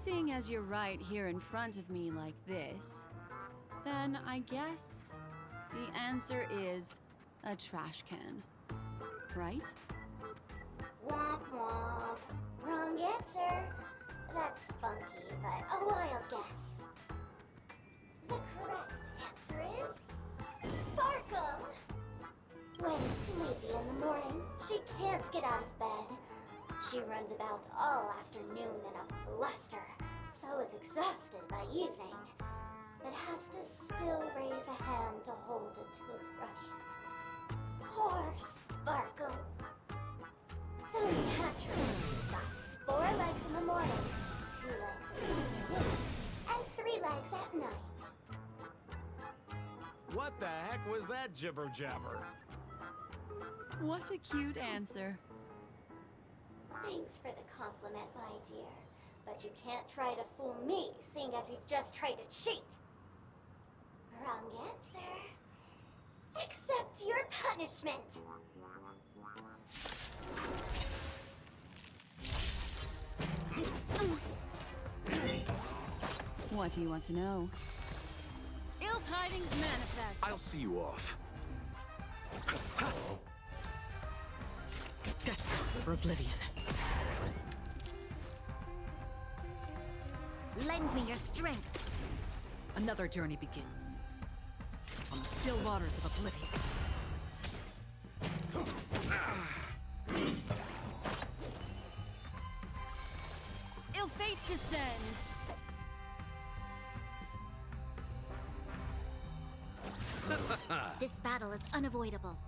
Seeing as you're right here in front of me like this, then I guess the answer is a trash can, right? Womp womp. Wrong answer. That's funky, but a wild guess. The correct answer is Sparkle. When sleepy in the morning, she can't get out of bed. She runs about all afternoon in a fluster, so is exhausted by evening, but has to still raise a hand to hold a toothbrush. Poor Sparkle. So naturally, she's got 4 legs in the morning, 2 legs in the afternoon, and 3 legs at night. What the heck was that jibber jabber? What a cute answer. Thanks for the compliment, my dear. But you can't try to fool me, seeing as you've just tried to cheat. Wrong answer. Accept your punishment. What do you want to know? Ill tidings manifest. I'll see you off. Destined for oblivion. Lend me your strength. Another journey begins. On the still waters of oblivion. Ill fate descends. This battle is unavoidable.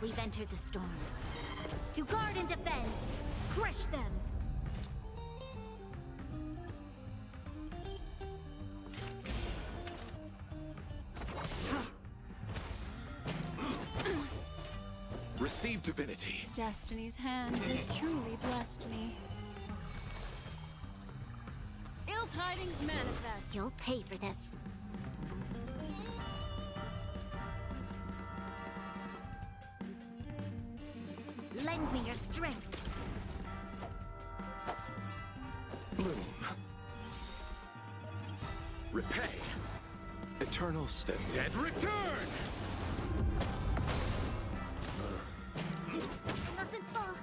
We've entered the storm. To guard and defend! Crush them! Receive divinity. Destiny's hand has truly blessed me. Ill tidings manifest. You'll pay for this. Lend me your strength. Bloom. Repay. Eternal step. Dead return! Mustn't fall.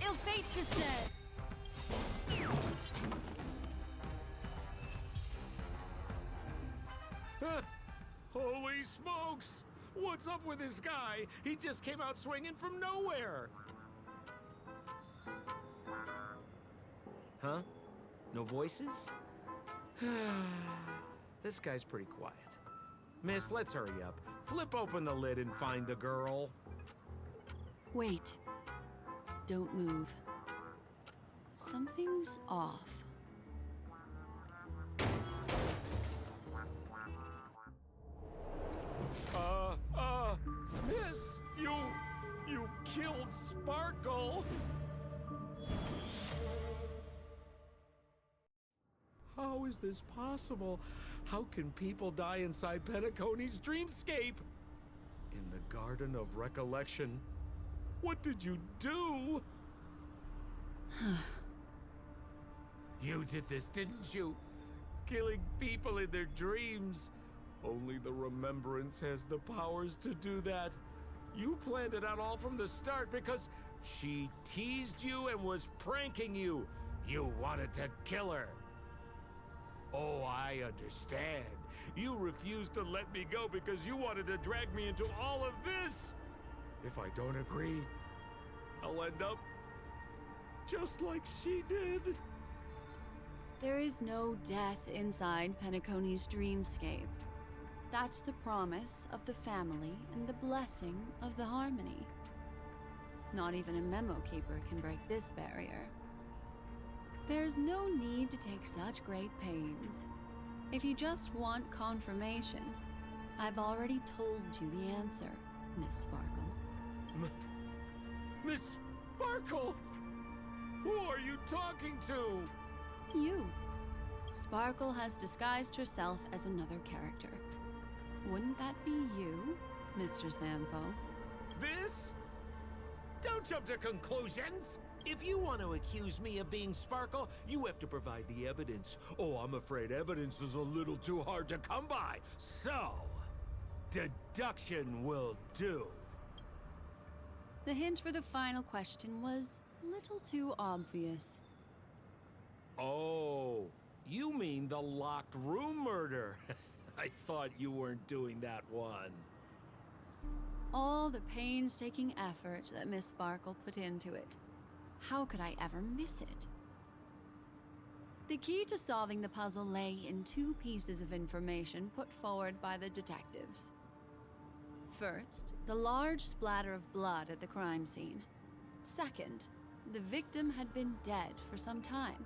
Ill fate descends. Holy smokes! What's up with this guy? He just came out swinging from nowhere. Huh? No voices? This guy's pretty quiet. Miss, let's hurry up. Flip open the lid and find the girl. Wait. Don't move. Something's off. Miss, you killed Sparkle. How is this possible? How can people die inside Penacony's dreamscape? In the Garden of Recollection. What did you do? You did this, didn't you? Killing people in their dreams. Only the Remembrance has the powers to do that. You planned it out all from the start because she teased you and was pranking you. You wanted to kill her. Oh, I understand. You refused to let me go because you wanted to drag me into all of this. If I don't agree, I'll end up just like she did. There is no death inside Penacony's dreamscape. That's the promise of the family and the blessing of the harmony. Not even a memo keeper can break this barrier. There's no need to take such great pains. If you just want confirmation, I've already told you the answer, Miss Sparkle. Miss Sparkle? Who are you talking to? You. Sparkle has disguised herself as another character. Wouldn't that be you, Mr. Sampo? This? Don't jump to conclusions! If you want to accuse me of being Sparkle, you have to provide the evidence. Oh, I'm afraid evidence is a little too hard to come by. So, deduction will do. The hint for the final question was a little too obvious. Oh, you mean the locked room murder? I thought you weren't doing that one. All the painstaking effort that Miss Sparkle put into it. How could I ever miss it? The key to solving the puzzle lay in two pieces of information put forward by the detectives. First, the large splatter of blood at the crime scene. Second, the victim had been dead for some time.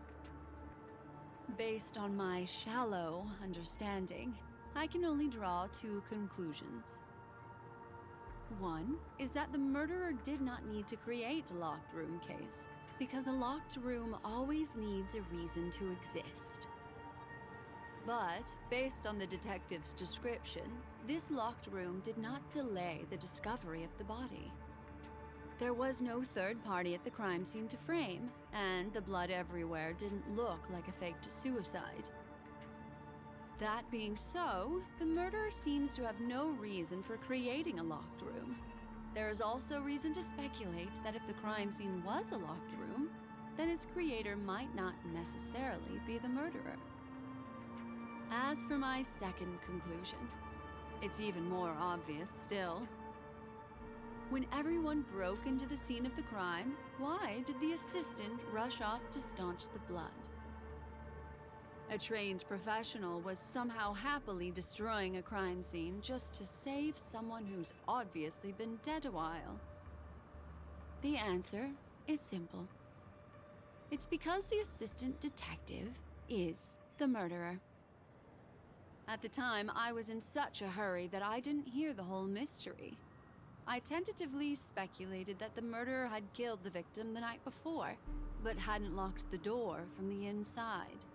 Based on my shallow understanding, I can only draw two conclusions. One is that the murderer did not need to create a locked room case, because a locked room always needs a reason to exist. But, based on the detective's description, this locked room did not delay the discovery of the body. There was no third party at the crime scene to frame, and the blood everywhere didn't look like a faked suicide. That being so, the murderer seems to have no reason for creating a locked room. There is also reason to speculate that if the crime scene was a locked room, then its creator might not necessarily be the murderer. As for my second conclusion, it's even more obvious still. When everyone broke into the scene of the crime, why did the assistant rush off to staunch the blood? A trained professional was somehow happily destroying a crime scene just to save someone who's obviously been dead a while. The answer is simple. It's because the assistant detective is the murderer. At the time, I was in such a hurry that I didn't hear the whole mystery. I tentatively speculated that the murderer had killed the victim the night before, but hadn't locked the door from the inside.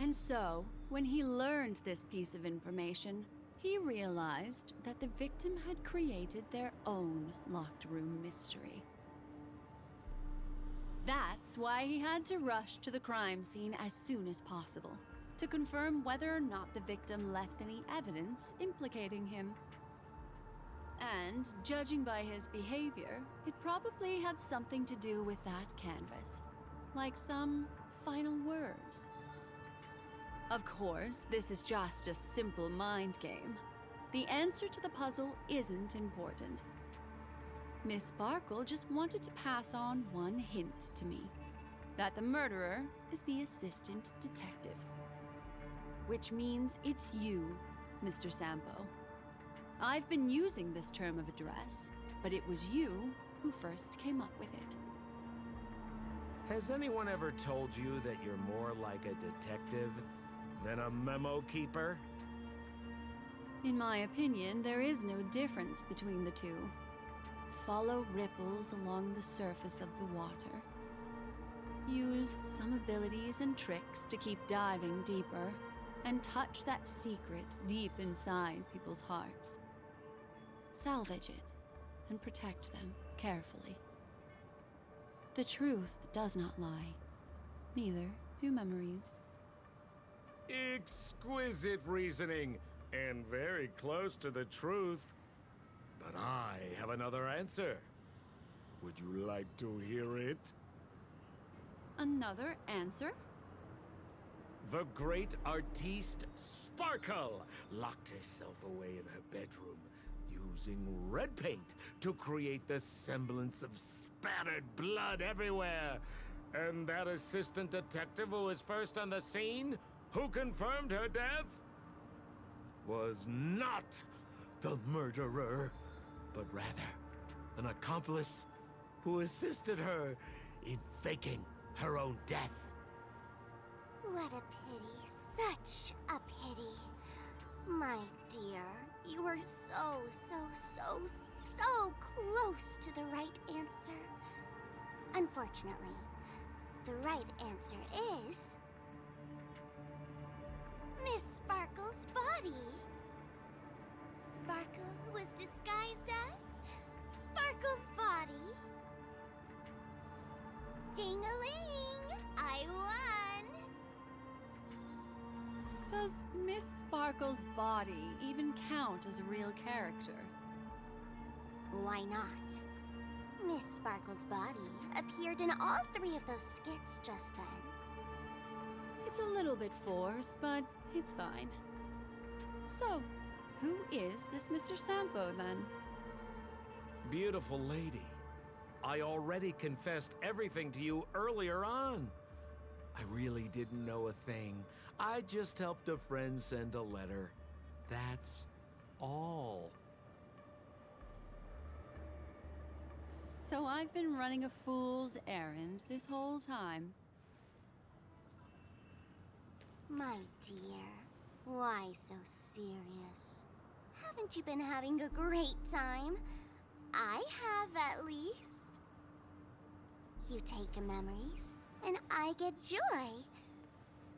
And so, when he learned this piece of information, he realized that the victim had created their own locked room mystery. That's why he had to rush to the crime scene as soon as possible, to confirm whether or not the victim left any evidence implicating him. And, judging by his behavior, it probably had something to do with that canvas, like some final words. Of course, this is just a simple mind game. The answer to the puzzle isn't important. Miss Sparkle just wanted to pass on one hint to me, that the murderer is the assistant detective. Which means it's you, Mr. Sampo. I've been using this term of address, but it was you who first came up with it. Has anyone ever told you that you're more like a detective than a memo keeper? In my opinion, there is no difference between the two. Follow ripples along the surface of the water. Use some abilities and tricks to keep diving deeper, and touch that secret deep inside people's hearts. Salvage it, and protect them carefully. The truth does not lie. Neither do memories. Exquisite reasoning, and very close to the truth. But I have another answer. Would you like to hear it? Another answer? The great artiste Sparkle locked herself away in her bedroom using red paint to create the semblance of spattered blood everywhere. And that assistant detective who was first on the scene, who confirmed her death, was not the murderer, but rather an accomplice who assisted her in faking her own death. What a pity, such a pity. My dear, you were so close to the right answer. Unfortunately, the right answer is... Miss Sparkle's body. Sparkle was disguised as Sparkle's body. Ding-a-ling! I won! Does Miss Sparkle's body even count as a real character? Why not? Miss Sparkle's body appeared in all 3 of those skits just then. It's a little bit forced, but it's fine. So, who is this Mr. Sampo, then? Beautiful lady, I already confessed everything to you earlier on. I really didn't know a thing. I just helped a friend send a letter. That's all. So I've been running a fool's errand this whole time. My dear, why so serious? Have Haven't you been having a great time? I have, at least. You take memories, and I get joy.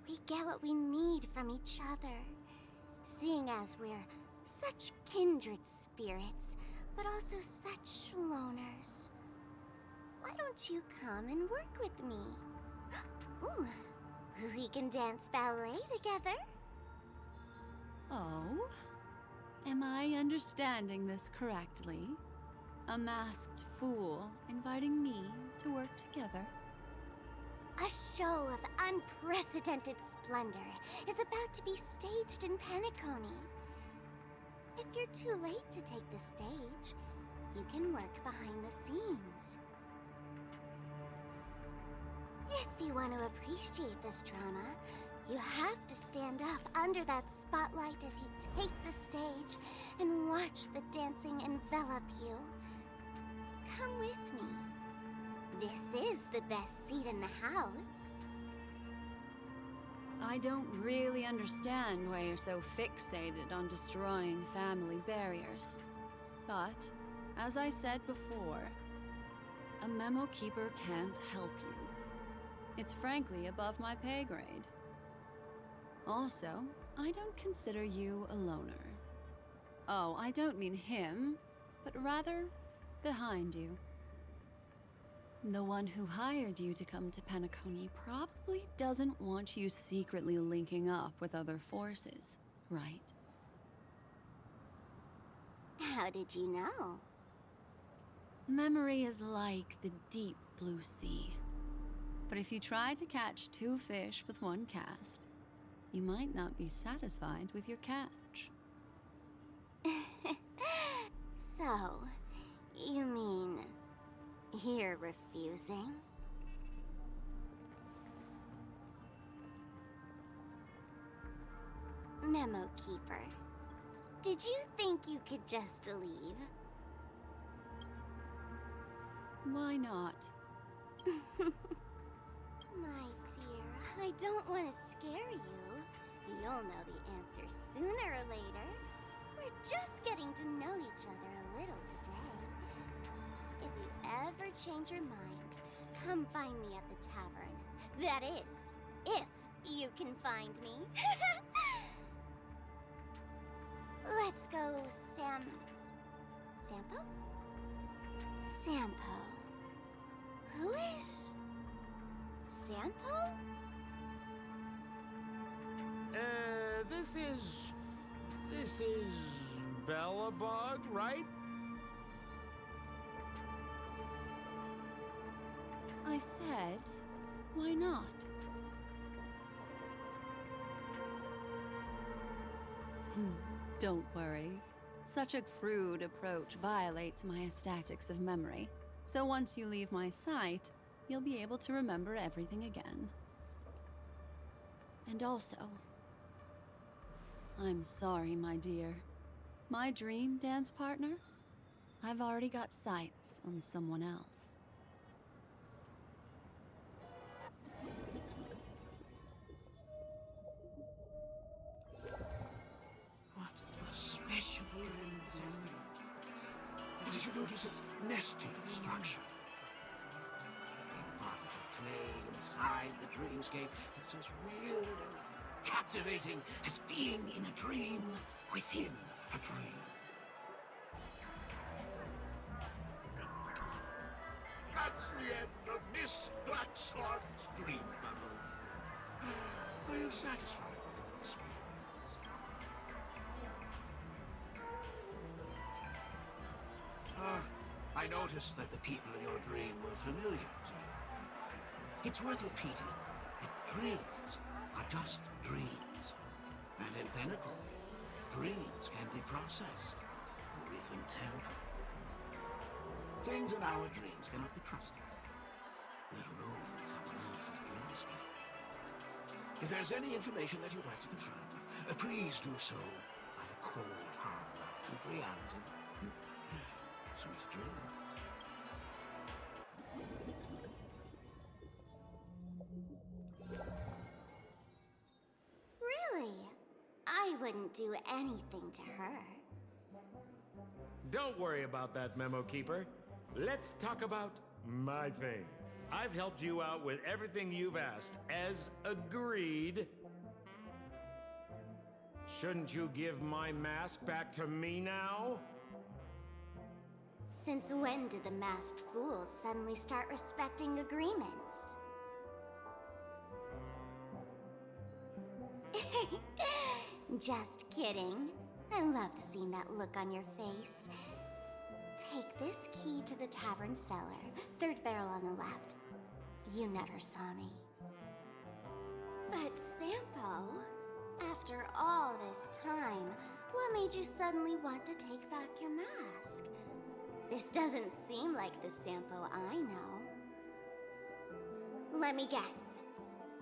We get what we need from each other, seeing as we're such kindred spirits, but also such loners. Why don't you come and work with me? Ooh, we can dance ballet together. Oh? Am I understanding this correctly? A masked fool inviting me to work together? A show of unprecedented splendor is about to be staged in Penacony. If you're too late to take the stage, you can work behind the scenes. If you want to appreciate this drama, you have to stand up under that spotlight as you take the stage and watch the dancing envelop you. Come with me. This is the best seat in the house. I don't really understand why you're so fixated on destroying family barriers. But, as I said before, a memo keeper can't help you. It's frankly above my pay grade. Also, I don't consider you a loner. Oh, I don't mean him, but rather behind you. The one who hired you to come to Penacony probably doesn't want you secretly linking up with other forces, right? How did you know? Memory is like the deep blue sea. But if you try to catch two fish with one cast, you might not be satisfied with your catch. So, you mean you're refusing? Memo Keeper, did you think you could just leave? Why not? My dear, I don't want to scare you. You'll know the answer sooner or later. We're just getting to know each other a little today. If you ever change your mind, come find me at the tavern. That is, if you can find me. Let's go, Sampo? Sampo. Who is Sampo? This is Bellabog, right? I said, why not? Don't worry. Such a crude approach violates my statics of memory. So once you leave my sight, you'll be able to remember everything again. And also, I'm sorry, my dear. My dream dance partner? I've already got sights on someone else. What a special dream this is. And did you notice its nested structure? Being part of a play inside the dreamscape is as weird and captivating as being in a dream within a dream. That's the end of Miss Blackswan's dream bubble. Are you satisfied with your experience? I noticed that the people in your dream were familiar to you. It's worth repeating that dreams are just dreams. And in Pinnacle, dreams can be processed, or even tempered. Things in our dreams cannot be trusted, let alone in someone else's dreamscape. If there's any information that you'd like to confirm, please do so by the cold, hard light of reality. Sweet dreams. Really? I wouldn't do anything to her. Don't worry about that, Memo Keeper. Let's talk about my thing. I've helped you out with everything you've asked, as agreed. Shouldn't you give my mask back to me now? Since when did the masked fools suddenly start respecting agreements? Just kidding. I loved seeing that look on your face. Take this key to the tavern cellar, third barrel on the left. You never saw me. But Sampo, after all this time, what made you suddenly want to take back your mask? This doesn't seem like the Sampo I know. Let me guess.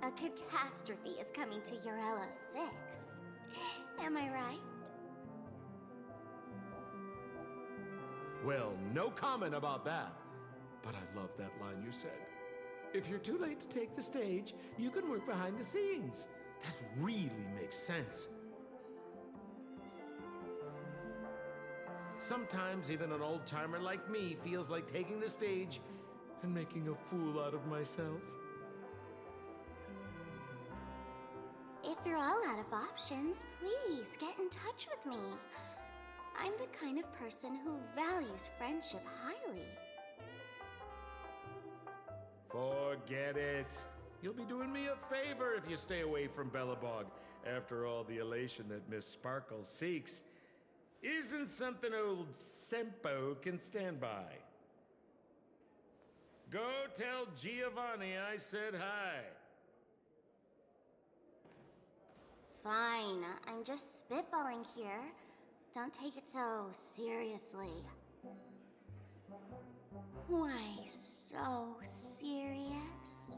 A catastrophe is coming to Urello 6. Am I right? Well, no comment about that. But I love that line you said. If you're too late to take the stage, you can work behind the scenes. That really makes sense. Sometimes even an old-timer like me feels like taking the stage and making a fool out of myself. If you're all out of options, please get in touch with me. I'm the kind of person who values friendship highly. Forget it. You'll be doing me a favor if you stay away from Bellabog. After all, the elation that Miss Sparkle seeks isn't something old Sempo can stand by. Go tell Giovanni I said hi. Fine, I'm just spitballing here. Don't take it so seriously. Why so serious?